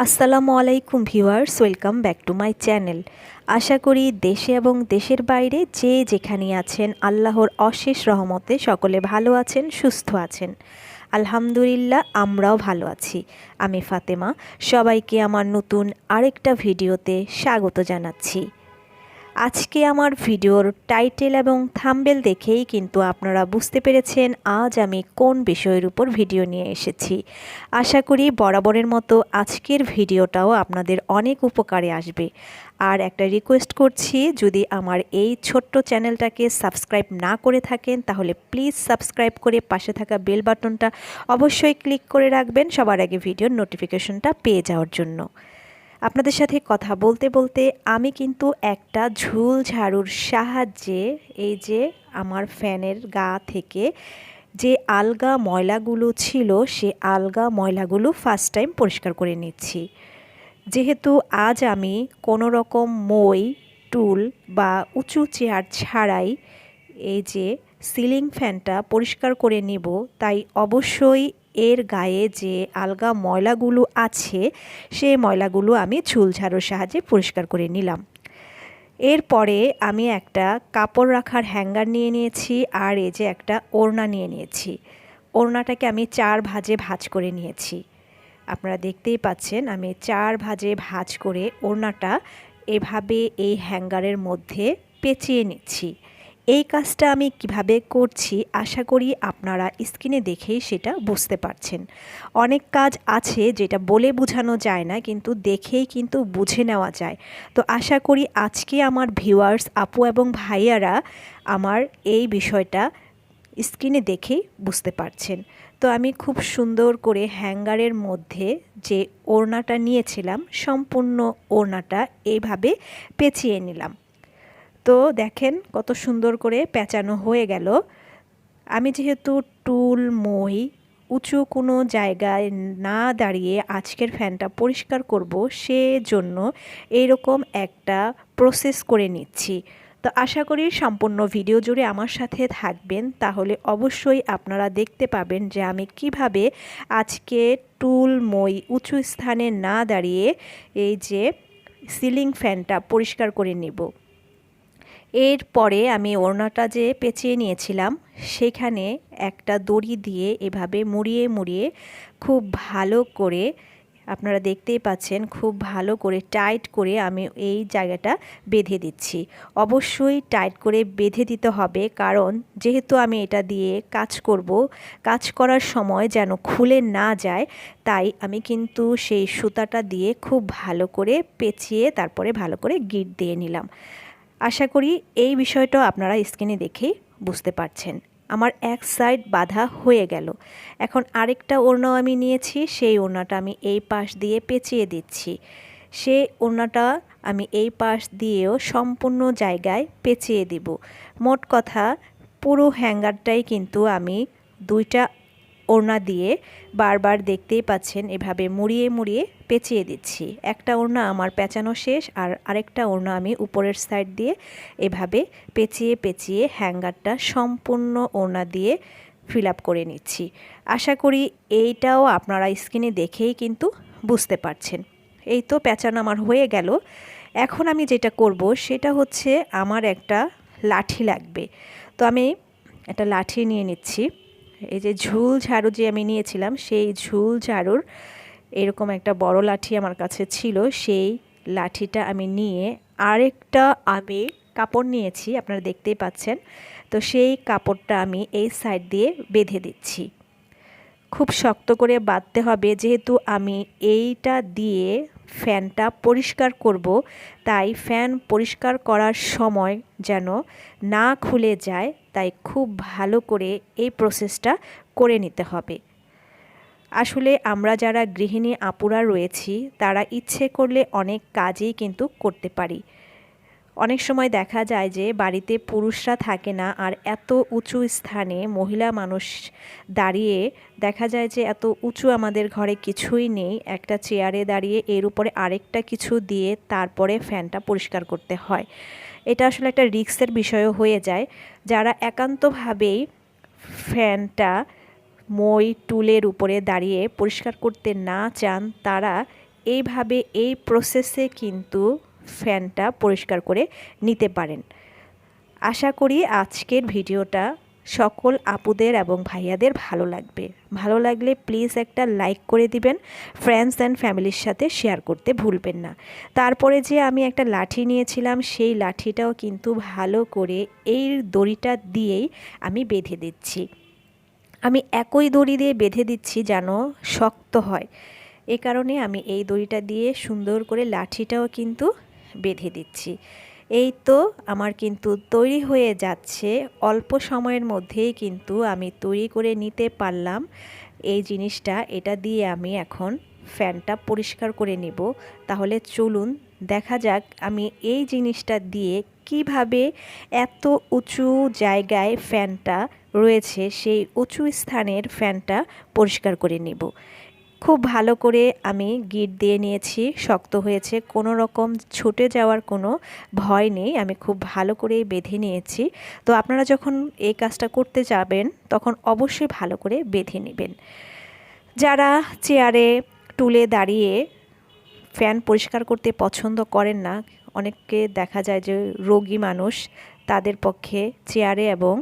আসসালামু আলাইকুম viewers, welcome back to my channel. আশা করি দেশে এবং দেশের বাইরে যে যেখানে আছেন আল্লাহর অশেষ রহমতে সকলে ভালো আছেন, সুস্থ আছেন। আলহামদুলিল্লাহ, আমরাও ভালো আছি। আমি ফাতেমা, সবাইকে আমার নতুন আরেকটা ভিডিওতে স্বাগত জানাচ্ছি। আজকে আমার ভিডিওর টাইটেল এবং থাম্বনেল দেখেই কিন্তু আপনারা বুঝতে পেরেছেন আজ আমি কোন বিষয়ের উপর ভিডিও নিয়ে এসেছি। আশা করি বরাবরের মতো আজকের ভিডিওটাও আপনাদের অনেক উপকারে আসবে। আর একটা রিকোয়েস্ট করছি, যদি আমার এই ছোট্ট চ্যানেলটাকে সাবস্ক্রাইব না করে থাকেন তাহলে প্লিজ সাবস্ক্রাইব করে পাশে থাকা বেল বাটনটা অবশ্যই ক্লিক করে রাখবেন সবার আগে ভিডিওর নোটিফিকেশনটা পেয়ে যাওয়ার জন্য। আপনাদের সাথে কথা বলতে বলতে আমি কিন্তু একটা ঝুল ঝাড়ুর সাহায্যে এই যে আমার ফ্যানের গা থেকে যে আলগা ময়লাগুলো ছিল সে আলগা ময়লাগুলো ফার্স্ট টাইম পরিষ্কার করে নিচ্ছি। যেহেতু আজ আমি কোনো রকম মই টুল বা উঁচু চেয়ার ছাড়াই এই যে সিলিং ফ্যানটা পরিষ্কার করে নেব, তাই অবশ্যই এর গায়ে যে আলগা ময়লাগুলো আছে সেই ময়লাগুলো আমি ঝুল ঝাড়ুর সাহায্যে পরিষ্কার করে নিলাম। এরপরে আমি একটা কাপড় রাখার হ্যাঙ্গার নিয়ে নিয়েছি আর এই যে একটা ওড়না নিয়ে নিয়েছি। ওড়নাটাকে আমি 4 ভাঁজে ভাঁজ করে নিয়েছি। আপনারা দেখতেই পাচ্ছেন আমি 4 ভাঁজে ভাঁজ করে ওড়নাটা এভাবে এই হ্যাঙ্গারের মধ্যে পেঁচিয়ে নিচ্ছি। এই কাজটা আমি কিভাবে করছি আশা করি আপনারা স্ক্রিনে দেখেই সেটা বুঝতে পারছেন। অনেক কাজ আছে যেটা বলে বোঝানো যায় না, কিন্তু দেখেই কিন্তু বুঝে নেওয়া যায়। তো আশা করি আজকে আমার ভিউয়ার্স আপু এবং ভাইয়ারা আমার এই বিষয়টা স্ক্রিনে দেখেই বুঝতে পারছেন। তো আমি খুব সুন্দর করে হ্যাঙ্গারের মধ্যে যে ওড়নাটা নিয়েছিলাম সম্পূর্ণ ওড়নাটা এইভাবে পেঁচিয়ে নিলাম। তো দেখেন কত সুন্দর করে পেঁচানো হয়ে গেল। আমি যেহেতু টুল মই উঁচু কোনো জায়গায় না দাঁড়িয়ে আজকের ফ্যানটা পরিষ্কার করব, সেজন্য এইরকম একটা প্রসেস করে নিচ্ছি। তো আশা করি সম্পূর্ণ ভিডিও জুড়ে আমার সাথে থাকবেন, তাহলে অবশ্যই আপনারা দেখতে পাবেন যে আমি কিভাবে আজকে টুল মই উঁচু স্থানে না দাঁড়িয়ে এই যে সিলিং ফ্যানটা পরিষ্কার করে নেব। এরপরে আমি ওড়নাটা যে পেঁচিয়ে নিয়েছিলাম সেখানে একটা দড়ি দিয়ে এভাবে মুড়িয়ে মুড়িয়ে খুব ভালো করে, আপনারা দেখতেই পাচ্ছেন, খুব ভালো করে টাইট করে আমি এই জায়গাটা বেঁধে দিচ্ছি। অবশ্যই টাইট করে বেঁধে দিতে হবে, কারণ যেহেতু আমি এটা দিয়ে কাজ করব, কাজ করার সময় যেন খুলে না যায়, তাই আমি কিন্তু সেই সুতাটা দিয়ে খুব ভালো করে পেঁচিয়ে তারপরে ভালো করে গিঁট দিয়ে নিলাম। আশা করি এই বিষয়টাও আপনারা স্ক্রিনে দেখেই বুঝতে পারছেন। আমার এক সাইড বাঁধা হয়ে গেল। এখন আরেকটা ওড়নাও আমি নিয়েছি, সেই ওড়নাটা আমি এই পাশ দিয়ে পেঁচিয়ে দিচ্ছি। সেই ওড়নাটা আমি এই পাশ দিয়েও সম্পূর্ণ জায়গায় পেঁচিয়ে দিব। মোট কথা পুরো হ্যাঙ্গারটাই কিন্তু আমি দুইটা ওড়না দিয়ে বারবার দেখতেই পাচ্ছেন এভাবে মুড়িয়ে মুড়িয়ে পেঁচিয়ে দিচ্ছি। একটা ওড়না আমার পেঁচানো শেষ, আর আরেকটা ওড়না আমি উপরের সাইড দিয়ে এভাবে পেঁচিয়ে পেঁচিয়ে হ্যাঙ্গারটা সম্পূর্ণ ওড়না দিয়ে ফিল আপ করে নিচ্ছি। আশা করি এইটাও আপনারা স্ক্রিনে দেখেই কিন্তু বুঝতে পারছেন। এই তো পেঁচানো আমার হয়ে গেল। এখন আমি যেটা করব সেটা হচ্ছে আমার একটা লাঠি লাগবে। তো আমি একটা লাঠি নিয়ে নিচ্ছি। এই যে ঝুল ঝাড়ু যে আমি নিয়েছিলাম সেই ঝুল ঝাড়ুর এরকম একটা বড় লাঠি আমার কাছে ছিল, সেই লাঠিটা আমি নিয়ে আরেকটা আমি কাপড় নিয়েছি, আপনারা দেখতেই পাচ্ছেন। তো সেই কাপড়টা আমি এই সাইড দিয়ে বেঁধে দিচ্ছি। খুব শক্ত করে বাঁধতে হবে, যেহেতু আমি এইটা দিয়ে ফ্যানটা পরিষ্কার করব, তাই ফ্যান পরিষ্কার করার সময় যেন না খুলে যায়, তাই খুব ভালো করে এই প্রসেসটা করে নিতে হবে। আসলে আমরা যারা গৃহিণী আপুরা রয়েছি তারা ইচ্ছে করলে অনেক কাজই কিন্তু করতে পারি। অনেক সময় দেখা যায় যে বাড়িতে পুরুষরা থাকে না, আর এত উঁচু স্থানে মহিলা মানুষ দাঁড়িয়ে, দেখা যায় যে এত উঁচু আমাদের ঘরে কিছুই নেই, একটা চেয়ারে দাঁড়িয়ে এর উপরে আরেকটা কিছু দিয়ে তারপরে ফ্যানটা পরিষ্কার করতে হয়। এটা আসলে একটা রিস্কের বিষয়ও হয়ে যায়। যারা একান্তভাবেই ফ্যানটা মই টুলের উপরে দাঁড়িয়ে পরিষ্কার করতে না চান, তারা এইভাবে এই প্রসেসে কিন্তু ফ্যানটা পরিষ্কার করে নিতে পারেন। আশা করি আজকের ভিডিওটা সকল আপুদের এবং ভাইয়াদের ভালো লাগবে। ভালো লাগলে প্লিজ একটা লাইক করে দিবেন, ফ্রেন্ডস অ্যান্ড ফ্যামিলির সাথে শেয়ার করতে ভুলবেন না। তারপরে যে আমি একটা লাঠি নিয়েছিলাম, সেই লাঠিটাও কিন্তু ভালো করে এই দড়িটা দিয়েই আমি বেঁধে দিচ্ছি। আমি একই দড়ি দিয়ে বেঁধে দিচ্ছি যেন শক্ত হয়, এ কারণে আমি এই দড়িটা দিয়ে সুন্দর করে লাঠিটাও কিন্তু বেঁধে দিচ্ছি। এই তো আমার কিন্তু তৈরি হয়ে যাচ্ছে, অল্প সময়ের মধ্যেই কিন্তু আমি তৈরি করে নিতে পারলাম এই জিনিসটা। এটা দিয়ে আমি এখন ফ্যানটা পরিষ্কার করে নিব। তাহলে চলুন দেখা যাক আমি এই জিনিসটা দিয়ে কিভাবে এত উঁচু জায়গায় ফ্যানটা রয়েছে সেই উঁচু স্থানের ফ্যানটা পরিষ্কার করে নিব। খুব ভালো করে আমি গিট দিয়ে নিয়েছি, শক্ত হয়েছে, কোনো রকম ছুটে যাওয়ার কোনো ভয় নেই। আমি খুব ভালো করে বেঁধে নিয়েছি। তো আপনারা যখন এই কাজটা করতে যাবেন তখন অবশ্যই ভালো করে বেঁধে নেবেন। যারা চেয়ারে টুলে দাঁড়িয়ে ফ্যান পরিষ্কার করতে পছন্দ করেন না, অনেককে দেখা যায় যে রোগী মানুষ, তাদের পক্ষে চেয়ারে এবং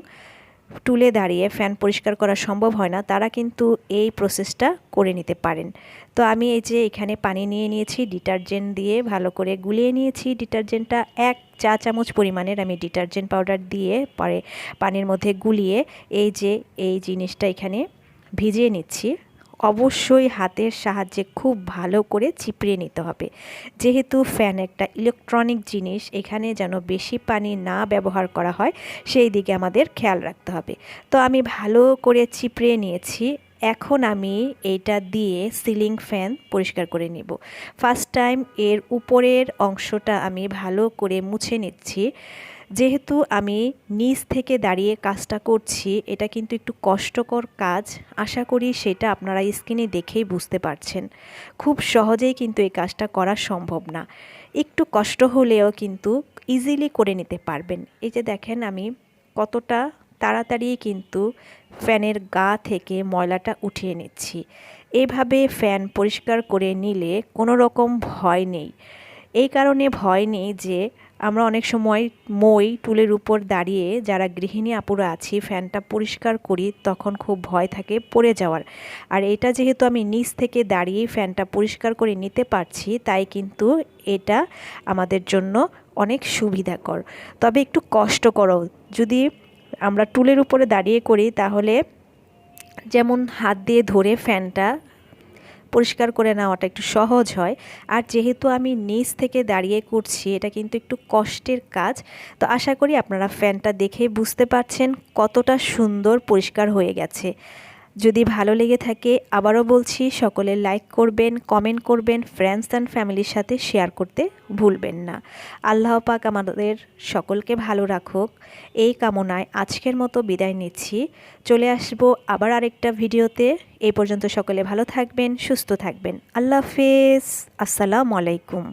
টুলে দাঁড়িয়ে ফ্যান পরিষ্কার করা সম্ভব হয় না, তারা কিন্তু এই প্রসেসটা করে নিতে পারেন। তো আমি এই যে এখানে পানি নিয়ে নিয়েছি, ডিটারজেন্ট দিয়ে ভালো করে গুলিয়ে নিয়েছি। ডিটারজেন্টটা 1 চা চামচ পরিমাণের আমি ডিটারজেন্ট পাউডার দিয়ে পরে পানির মধ্যে গুলিয়ে এই যে এই জিনিসটা এখানে ভিজিয়ে নিচ্ছি। অবশ্যই হাতের সাহায্যে খুব ভালো করে চিপড়িয়ে নিতে হবে, যেহেতু ফ্যান একটা ইলেকট্রনিক জিনিস, এখানে যেন বেশি পানি না ব্যবহার করা হয় সেই দিকে আমাদের খেয়াল রাখতে হবে। তো আমি ভালো করে চিপড়িয়ে নিয়েছি। এখন আমি এইটা দিয়ে সিলিং ফ্যান পরিষ্কার করে নিব। ফার্স্ট টাইম এর উপরের অংশটা আমি ভালো করে মুছে নিচ্ছি। যেহেতু আমি নিচ থেকে দাঁড়িয়ে কাজটা করছি, এটা কিন্তু একটু কষ্টকর কাজ। আশা করি সেটা আপনারা স্ক্রিনে দেখেই বুঝতে পারছেন। খুব সহজেই কিন্তু এই কাজটা করা সম্ভব না, একটু কষ্ট হলেও কিন্তু ইজিলি করে নিতে পারবেন। এই যে দেখেন আমি কতটা তাড়াতাড়ি কিন্তু ফ্যানের গা থেকে ময়লাটা উঠিয়ে নিচ্ছি। এভাবে ফ্যান পরিষ্কার করে নিলে কোনো রকম ভয় নেই। এই কারণে ভয় নেই যে আমরা অনেক সময় টুলের উপর দাঁড়িয়ে যারা গৃহিণী আপুরা আছি ফ্যানটা পরিষ্কার করি, তখন খুব ভয় থাকে পড়ে যাওয়ার। আর এটা যেহেতু আমি নিচ থেকে দাঁড়িয়ে ফ্যানটা পরিষ্কার করে নিতে পারছি, তাই কিন্তু এটা আমাদের জন্য অনেক সুবিধাকর। তবে একটু কষ্টকরও। যদি আমরা টুলের উপরে দাঁড়িয়ে করি তাহলে যেমন হাত দিয়ে ধরে ফ্যানটা পরিষ্কার করে নেওয়াটা একটু সহজ হয়। আর যেহেতু আমি নিচ থেকে দাঁড়িয়ে করছি, এটা কিন্তু একটু কষ্টের কাজ। তো আশা করি আপনারা ফ্যানটা দেখে বুঝতে পারছেন কতটা সুন্দর পরিষ্কার হয়ে গেছে। যদি ভালো লেগে থাকে আবারও বলছি, সকলে লাইক করবেন, কমেন্ট করবেন, ফ্রেন্ডস অ্যান্ড ফ্যামিলির সাথে শেয়ার করতে ভুলবেন না। আল্লাহ পাক আমাদের সকলকে ভালো রাখুক, এই কামনায় আজকের মতো বিদায় নিচ্ছি। চলে আসব আবার আরেকটা ভিডিওতে। এই পর্যন্ত সকলে ভালো থাকবেন, সুস্থ থাকবেন। আল্লাহ হাফেজ, আসসালামু আলাইকুম।